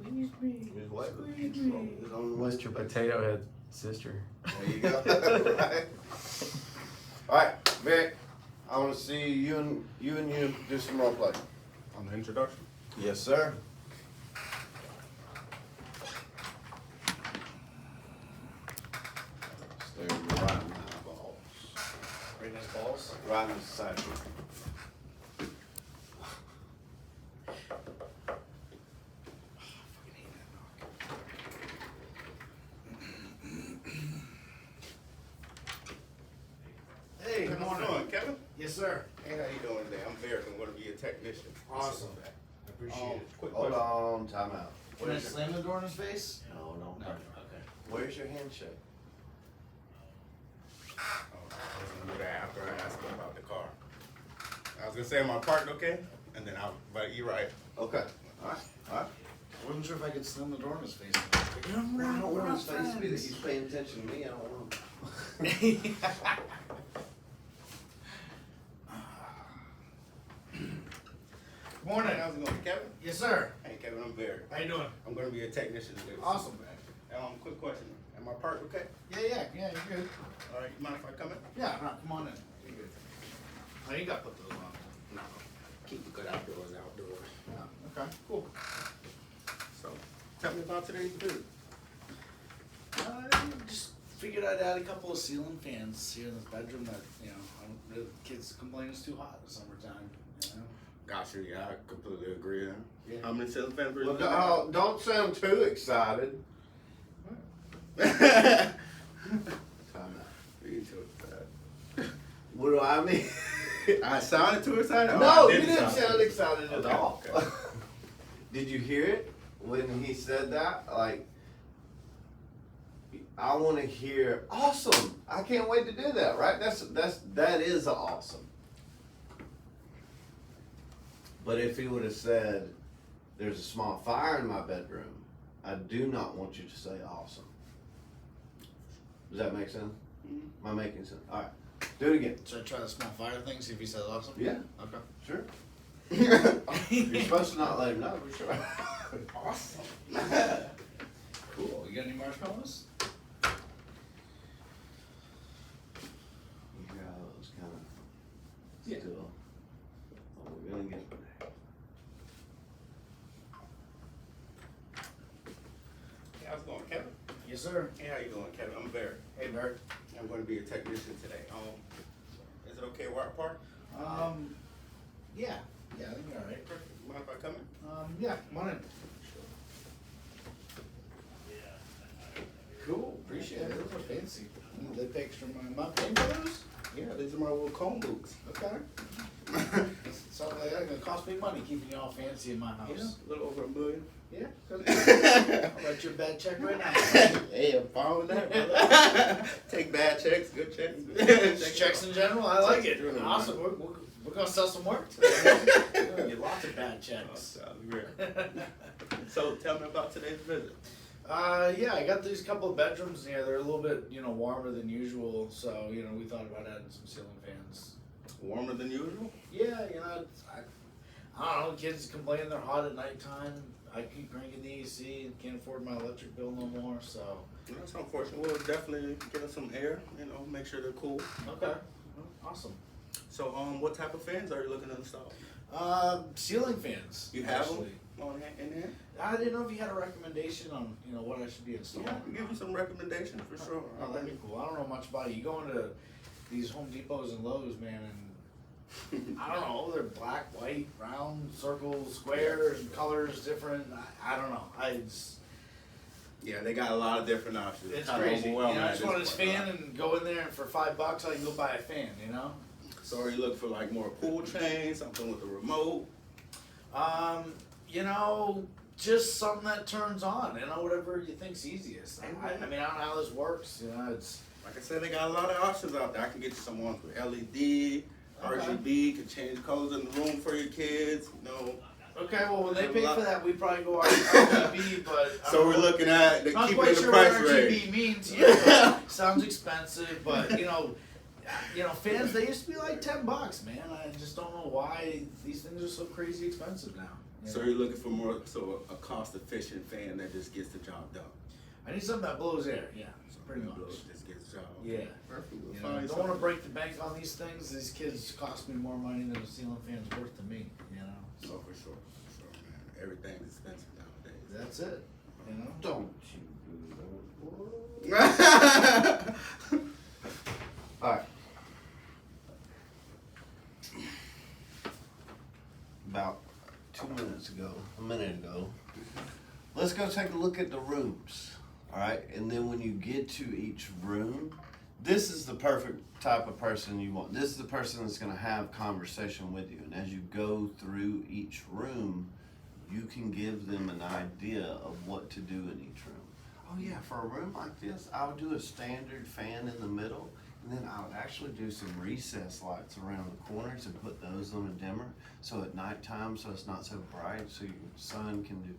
Squeeze me.
He's waiting.
Squeeze
He's
me.
on the way.
Mr. Potato Head sister.
There you go. Right. All right, Vic. I want to see you and you do some role play.
On the introduction.
Yes, sir. Stay right in my eyeballs.
Right nice balls.
Right in the side.
Fucking hate that knock. Hey, good
How's it
morning.
going, Kevin?
Yes, sir.
Hey, how you doing today? I'm Barrett. I'm going to be a technician.
Awesome. I appreciate it.
Quick
Hold
question.
on, time out.
Can I slam the door in his face?
No, no.
No. Okay.
Where's your handshake?
Oh, I was gonna do that after I asked him about the car. I was gonna say, am I parked okay? And then but you're right.
Okay. Alright, alright.
I wasn't sure if I could slam the door in his face.
I don't want his face to be that he's paying attention to me. I don't want him.
Morning.
How's it going, Kevin?
Yes, sir.
Hey, Kevin, I'm Barrett.
How you doing?
I'm gonna be a technician today.
Awesome.
Quick question. Am I parked okay?
Yeah, you're good.
All right, you mind if I come in?
Yeah, no, come on in. You're good. Oh, you got to put those on.
No. Keep it good outdoors.
Yeah, okay, cool.
So, tell me about today's visit.
Just figured I'd add a couple of ceiling fans here in the bedroom that, the kids complain it's too hot in the summertime,
Gotcha, yeah, I completely agree.
Yeah.
How many ceiling fans were you
Look,
looking at?
don't sound too excited. Time out.
You too excited.
What do I mean?
I sounded too excited?
No,
I
you didn't
sound
sound excited at
Okay,
all.
okay.
Did you hear it when he said that? Like, I want to hear awesome. I can't wait to do that. Right? That is awesome. But if he would have said, "There's a small fire in my bedroom," I do not want you to say awesome. Does that make sense? Am I making sense? All right, do it again.
Should I try the small fire thing, see if he says awesome?
Yeah.
Okay.
Sure. You're supposed to not let him know, for sure.
Awesome. Cool. You got any marshmallows?
Yeah, it was kind of
Yeah.
still. Oh, we're gonna get there.
Hey, how's it going, Kevin?
Yes, sir.
Hey, how you doing, Kevin? I'm Barrett.
Hey, Bert.
I'm going to be a technician today. Is it okay where I park?
Yeah. Yeah, I think you're alright.
Mind if I come in?
Yeah, come on in. Cool, appreciate it. Those are fancy. They pay extra money. Am I paying for those?
Yeah, these are my little comb boots.
Okay. Sounds like that's gonna cost me money keeping you all fancy in my
Yeah,
house.
a little over $1 million.
Yeah. I'll write you a bad check right now.
Hey, I'm fine with that, brother. Take bad checks, good checks.
Just checks in general, I like it.
Really
Awesome, we're gonna sell some work today. We're gonna get lots of bad
Oh,
checks.
sounds great. So tell me about today's visit.
Yeah, I got these couple of bedrooms here. They're a little bit, warmer than usual. So, we thought about adding some ceiling fans.
Warmer than usual?
Yeah, I don't know. Kids complain they're hot at nighttime. I keep cranking the AC and can't afford my electric bill no more. So,
That's unfortunate. We'll definitely get us some air, make sure they're cool.
okay, awesome.
So, what type of fans are you looking to install?
Ceiling fans.
You have
actually.
them on hand, in hand?
I didn't know if you had a recommendation on, what I should be installing.
Yeah, I can give you some recommendations for sure.
Oh, that'd be cool. I don't know much about it. You go into these Home Depots and Lowe's, man, and I don't know. They're black, white, round, circles, squares, colors different. I don't know.
Yeah, they got a lot of different options.
It's
Kinda
crazy.
overwhelming
I
at
just
this
want this
point,
fan
right?
and go in there, and for $5 I can go buy a fan.
So are you looking for like more pool chain, something with a remote?
Just something that turns on. Whatever you think's easiest. I mean, I don't know how this works. It's.
Like I said, they got a lot of options out there. I can get you some ones with LED, RGB, can change colors in the room for your kids,
Okay, well, when they pay for that, we probably go RGB, but I
So
don't
we're
know.
looking at
Not
keeping
quite
in the
sure what
price
RGB
range.
means. Yeah, sounds expensive, but fans they used to be like $10, man. I just don't know why these things are so crazy expensive now.
So you're looking for more a cost efficient fan that just gets the job done.
I need something that blows air. Yeah, pretty much.
Just gets the job.
Yeah.
Perfect. We'll
I
find
don't
something.
want to break the bank on these things. These kids cost me more money than a ceiling fan's worth to me.
Oh, for sure, man. everything's expensive nowadays.
That's it. You know.
Don't you do that. Alright. About a minute ago, let's go take a look at the rooms. Alright, and then when you get to each room, this is the perfect type of person you want. This is the person that's gonna have conversation with you. And as you go through each room, you can give them an idea of what to do in each room. Oh yeah, for a room like this, I would do a standard fan in the middle, and then I would actually do some recess lights around the corners and put those on a dimmer. So at nighttime, so it's not so bright, so your son can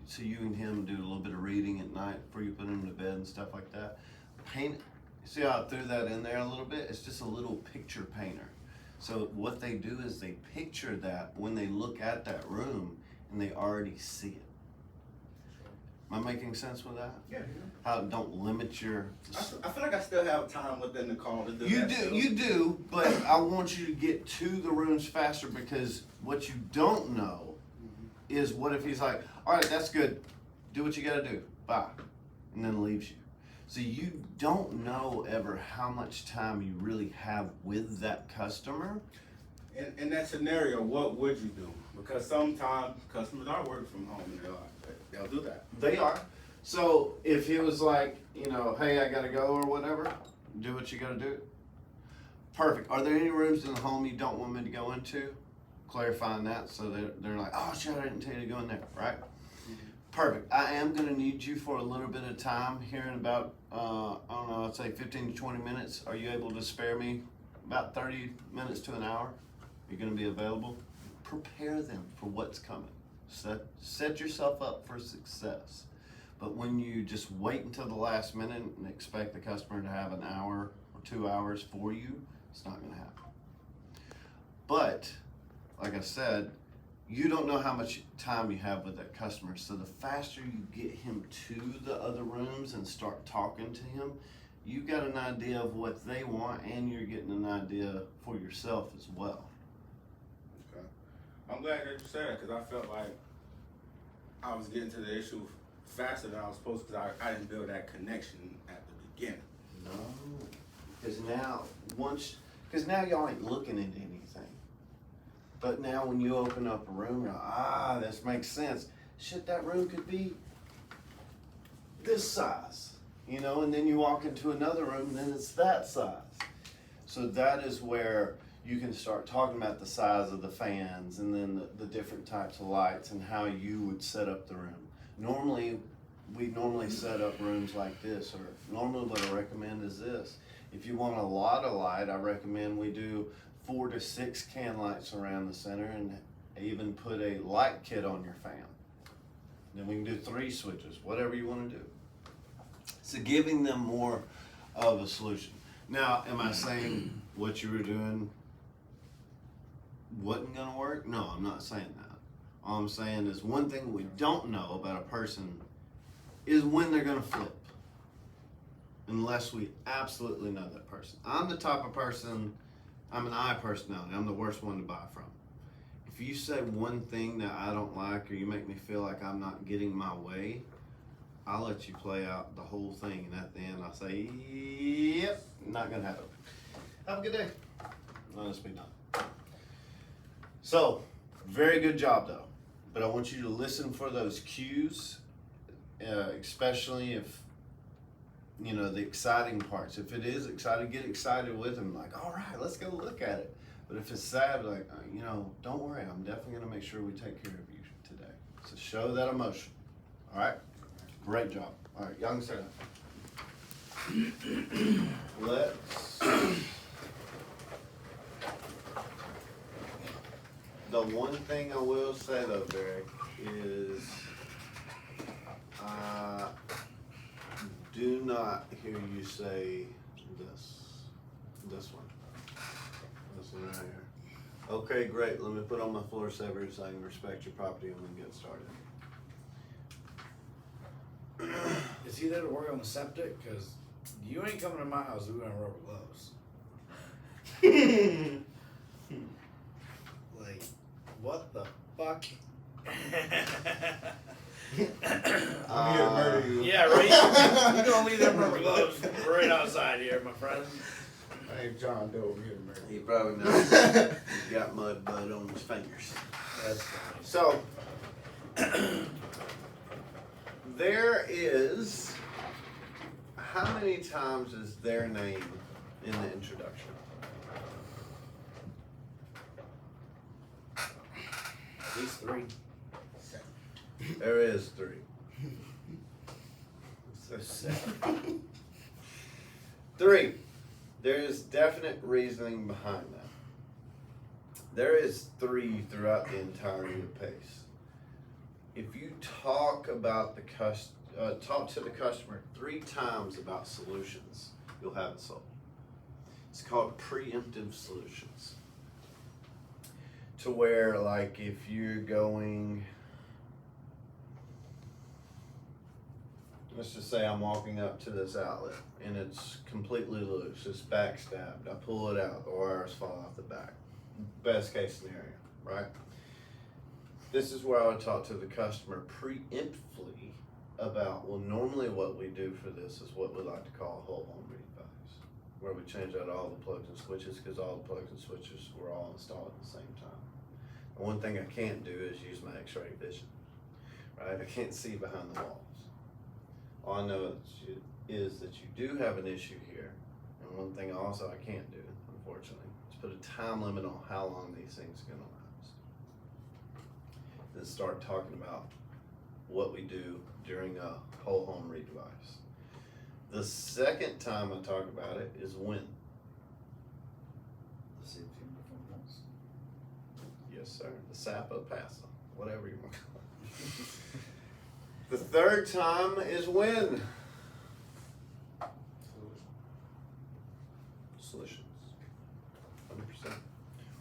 so you and him do a little bit of reading at night before you put him to bed and stuff like that. Paint, see how I threw that in there a little bit? It's just a little picture painter. So what they do is they picture that when they look at that room and they already see it. Am I making sense with that?
Yeah.
How don't limit your.
I feel like I still have time within the call to do
You
that.
do,
still.
you do, but I want you to get to the rooms faster because what you don't know is what if he's like, all right, that's good, do what you gotta do, bye, and then leaves you. So you don't know ever how much time you really have with that customer.
In that scenario, what would you do? Because sometimes customers are working from home and they'll do that.
They are. So if he was like, you know, hey, I gotta go or whatever, do what you gotta do. Perfect. Are there any rooms in the home you don't want me to go into? Clarifying that so they're like, oh shit, I didn't tell you to go in there, right? Perfect. I am gonna need you for a little bit of time here in about, I don't know, I'd say 15 to 20 minutes. Are you able to spare me about 30 minutes to an hour? You're gonna be available? Prepare them for what's coming. Set yourself up for success. But when you just wait until the last minute and expect the customer to have an hour or 2 hours for you, it's not gonna happen. But, like I said, you don't know how much time you have with that customer. So the faster you get him to the other rooms and start talking to him, you got an idea of what they want and you're getting an idea for yourself as well.
Okay. I'm glad that you said that because I felt like I was getting to the issue faster than I was supposed to because I didn't build that connection at the beginning.
No, because now y'all ain't looking at anything. But now when you open up a room, you're like, this makes sense. Shit, that room could be this size, you know, and then you walk into another room and then it's that size. So that is where you can start talking about the size of the fans and then the different types of lights and how you would set up the room. We normally set up rooms like this, or normally what I recommend is this. If you want a lot of light, I recommend we do 4 to 6 can lights around the center and even put a light kit on your fan. Then we can do 3 switches, whatever you want to do. So giving them more of a solution. Now, am I saying what you were doing wasn't gonna work? No, I'm not saying that. All I'm saying is one thing we don't know about a person is when they're gonna flip. Unless we absolutely know that person. I'm the type of person, I'm an I personality. I'm the worst one to buy from. If you say one thing that I don't like or you make me feel like I'm not getting my way, I'll let you play out the whole thing. And at the end, I'll say, yep, not gonna happen. Have a good day. Let us be done. So, very good job though. But I want you to listen for those cues, especially if, you know, the exciting parts. If it is exciting, get excited with them. Like, all right, let's go look at it. But if it's sad, like, you know, don't worry. I'm definitely going to make sure we take care of you today. So show that emotion. All right? Great job. All right, y'all can say that. Let's. The one thing I will say though, Barry, is do not hear you say this one right here. Okay, great. Let me put on my floor savers so I can respect your property and then get started.
Is he there to work on the septic? Because you ain't coming to my house. We're gonna rubber gloves. Like, what the fuck?
I'm here to murder you.
Yeah, right. You don't leave them rubber gloves right outside here, my friend.
Hey, John Doe, I'm here to murder
He
you.
probably knows he's got mud bud on his fingers.
That's funny.
So, there is, how many times is their name in the introduction?
At least 3.
There is 3. So 7. 3. There is definite reasoning behind that. There is 3 throughout the entirety of PACE. If you talk about talk to the customer 3 times about solutions, you'll have it solved. It's called preemptive solutions. To where, like, if you're going, let's just say I'm walking up to this outlet and it's completely loose, it's backstabbed, I pull it out, the wires fall off the back. Best case scenario, right? This is where I would talk to the customer preemptively about, well, normally what we do for this is what we like to call a whole home redevice, where we change out all the plugs and switches because all the plugs and switches were all installed at the same time. And one thing I can't do is use my x-ray vision, right? I can't see behind the walls. All I know is that you do have an issue here, and one thing also I can't do, unfortunately, is put a time limit on how long these things are gonna last. Then start talking about what we do during a whole home redevice. The second time I talk about it is when.
Let's see if you performance.
Yes, sir. The SAPA, PASA, whatever you want to call it. The third time is when. Solutions. 100%.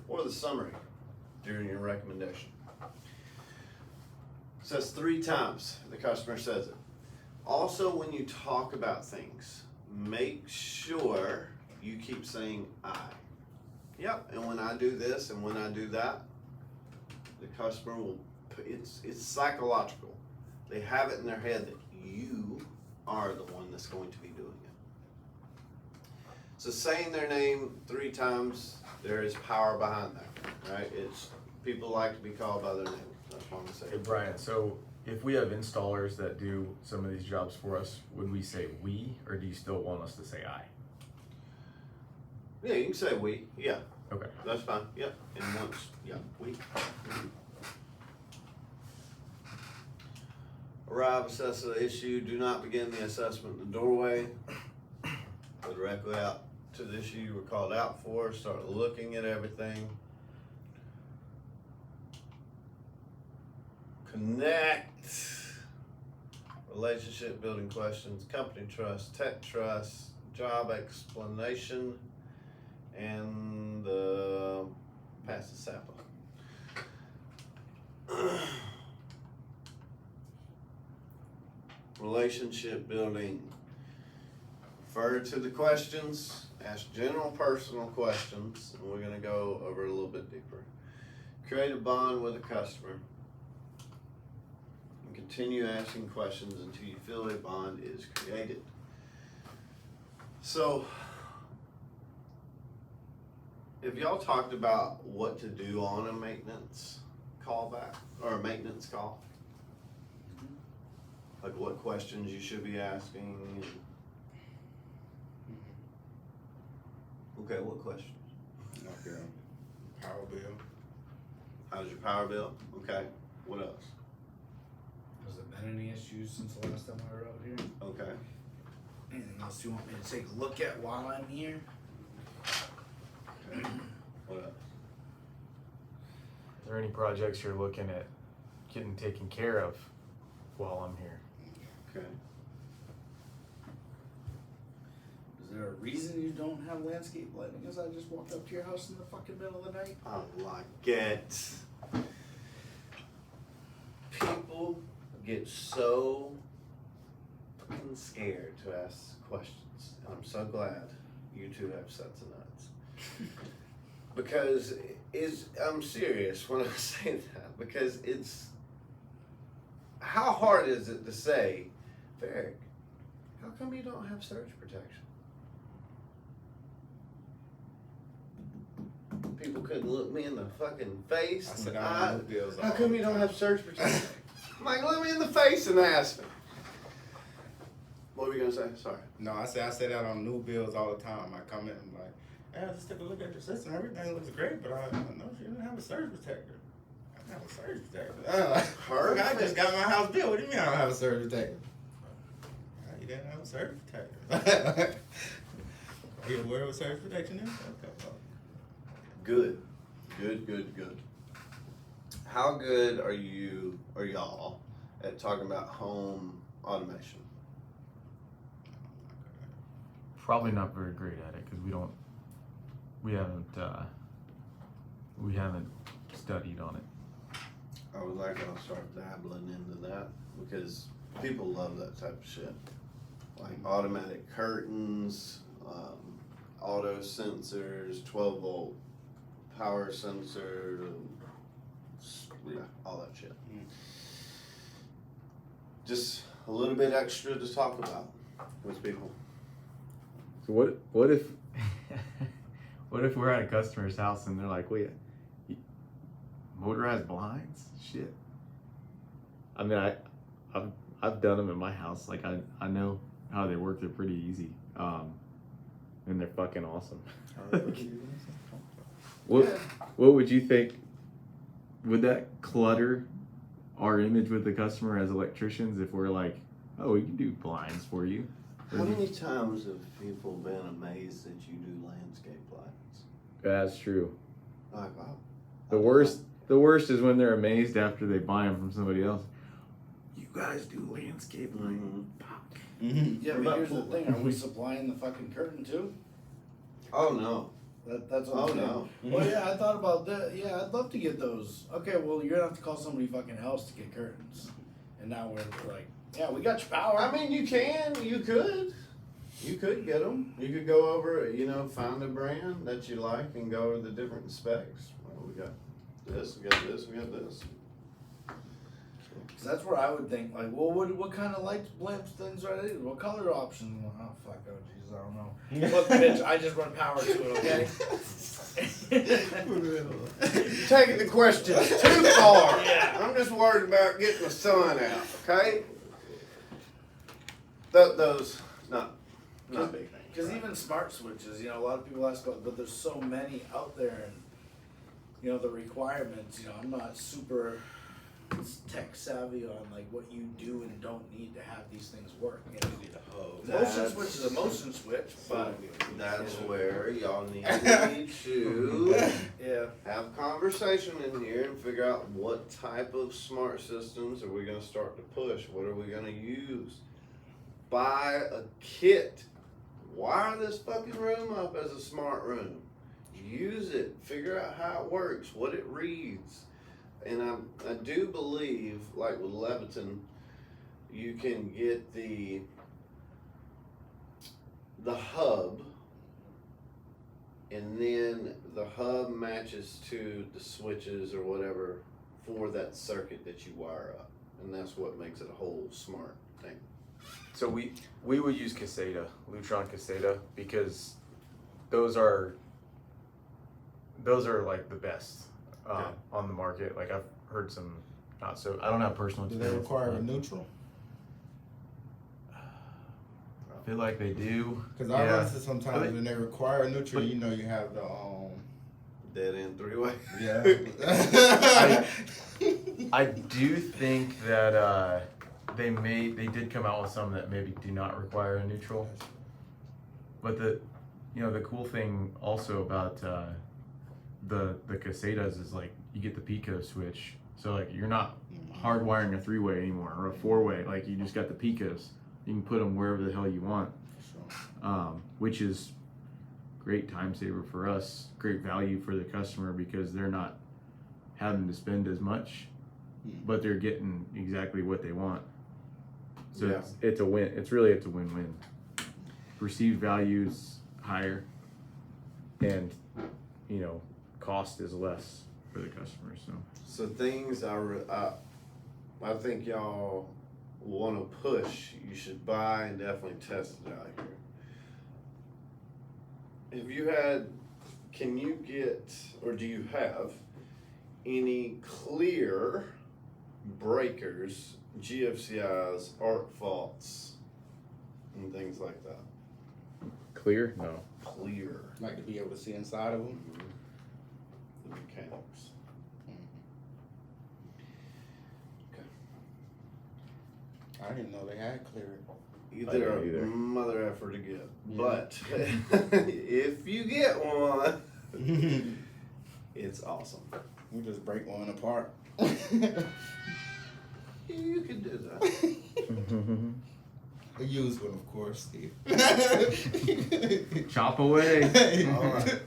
Or the summary during your recommendation. Says 3 times. The customer says it. Also, when you talk about things, make sure you keep saying I. Yep, and when I do this and when I do that, the customer will, it's psychological. They have it in their head that you are the one that's going to be doing it. So saying their name 3 times, there is power behind that, right? It's, people like to be called by their name. That's what I'm gonna say.
Hey Brian, so if we have installers that do some of these jobs for us, would we say we, or do you still want us to say I?
Yeah, you can say we, yeah,
Okay.
that's fine, yep, and once, yeah, we. Arrive, assess the issue, do not begin the assessment in the doorway. Go directly out to the issue you were called out for, start looking at everything. Connect, relationship building questions, company trust, tech trust, job explanation, and pass the SAPA. Relationship building, refer to the questions, ask general personal questions, and we're gonna go over it a little bit deeper. Create a bond with a customer. And continue asking questions until you feel a bond is created. So, if y'all talked about what to do on a maintenance callback, or a maintenance call? Like what questions you should be asking? Okay, what questions?
Okay. Power bill.
How's your power bill? Okay, what else?
Has there been any issues since the last time I were out here?
Okay,
Anything else you want me to take a look at while I'm here?
what else?
Are there any projects you're looking at getting taken care of while I'm here?
Okay,
Is there a reason you don't have landscape lighting? Because I just walked up to your house in the fucking middle of the night.
I like it. People get so fucking scared to ask questions, and I'm so glad you two have sets of nuts. Because I'm serious when I say that, because how hard is it to say, Varric, how come you don't have surge protection? People couldn't look me in the fucking face.
I said
and
I don't know bills.
how come you don't have surge protection? I'm like, look me in the face and ask me. What were you gonna say? Sorry.
No, I say that on new bills all the time. I come in and I'm like, hey, I just took a look at your system. Everything looks great, but I know you didn't have a surge protector. I don't have a surge protector. I just got my house built. What do you mean I don't have a surge protector? You didn't have a surge protector. Are you aware of what surge protection is? Okay.
Good. Good. How good are y'all at talking about home automation?
Probably not very great at it because we haven't studied on it.
I would like to start dabbling into that because people love that type of shit. Like automatic curtains, auto sensors, 12-volt power sensor, yeah, all that shit. Just a little bit extra to talk about with people.
So what if what if we're at a customer's house and they're like, wait, motorized blinds? Shit. I mean, I've done them in my house. Like I know how they work. They're pretty easy, and they're fucking awesome. What would you think? Would that clutter our image with the customer as electricians if we're like, oh, we can do blinds for you?
How many times have people been amazed that you do landscape blinds?
That's true.
Like, wow.
The worst is when they're amazed after they buy them from somebody else. You guys do landscape lighting?
Yeah, but here's the thing: are we supplying the fucking curtain too?
Oh no.
That's what
Oh
I'm saying.
no.
Well, yeah, I thought about that. Yeah, I'd love to get those. Okay, well, you're gonna have to call somebody fucking else to get curtains. And now we're like, yeah, we got your power.
I mean, you could get them. You could go over, find a brand that you like and go over the different specs. Well, we got this, we got this, we got this.
Cause that's where I would think, like, well, what kind of lights, lamps, things are they? What color options? Oh fuck, oh Jesus, I don't know. Look, bitch, I just run power to it, okay?
You're taking the question too far.
Yeah.
I'm just worried about getting the sun out, okay? Those, not big things.
Because even smart switches, a lot of people ask about, but there's so many out there, and the requirements. I'm not super tech savvy on like what you do and don't need to have these things work. Motion switch is a motion switch, but
That's where y'all need to
yeah,
have conversation in here and figure out what type of smart systems are we gonna start to push? What are we gonna use? Buy a kit. Wire this fucking room up as a smart room. Use it. Figure out how it works, what it reads. And I do believe, like with Leviton, you can get the hub, and then the hub matches to the switches or whatever for that circuit that you wire up, and that's what makes it a whole smart thing.
So we would use Caseta, Lutron Caseta, because those are like the best on the market. Like I've heard some not so. I don't have personal
Do
experience.
they require a neutral?
I feel like they do.
Because I
Yeah.
run into sometimes when they require a neutral, you have the
Dead end three-way.
yeah.
I do think that they did come out with some that maybe do not require a neutral. But the cool thing also about the Casetas is like you get the Pico switch, so like you're not hardwiring a three-way anymore or a four-way. Like you just got the Picos. You can put them wherever the hell you want, which is great time saver for us, great value for the customer because they're not having to spend as much, but they're getting exactly what they want. So
Yeah.
it's a win. It's a win-win. Perceived value's higher, and cost is less for the customer. So
So things I think y'all wanna push, you should buy and definitely test it out here. Have you had, can you get, or do you have any clear breakers, GFCIs, arc faults, and things like that?
Clear? No.
Clear.
Like to be able to see inside of them.
The mechanics.
I didn't know they had clear.
They're
don't
a
either.
mother effort to get.
Yeah.
But if you get one, it's awesome.
You just break one apart.
You can do that.
A used one, of course, Steve.
Chop away.
All right.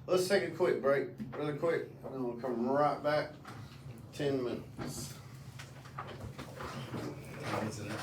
Let's take a quick break, really quick, and then we'll come right back. 10 minutes.
It's in there.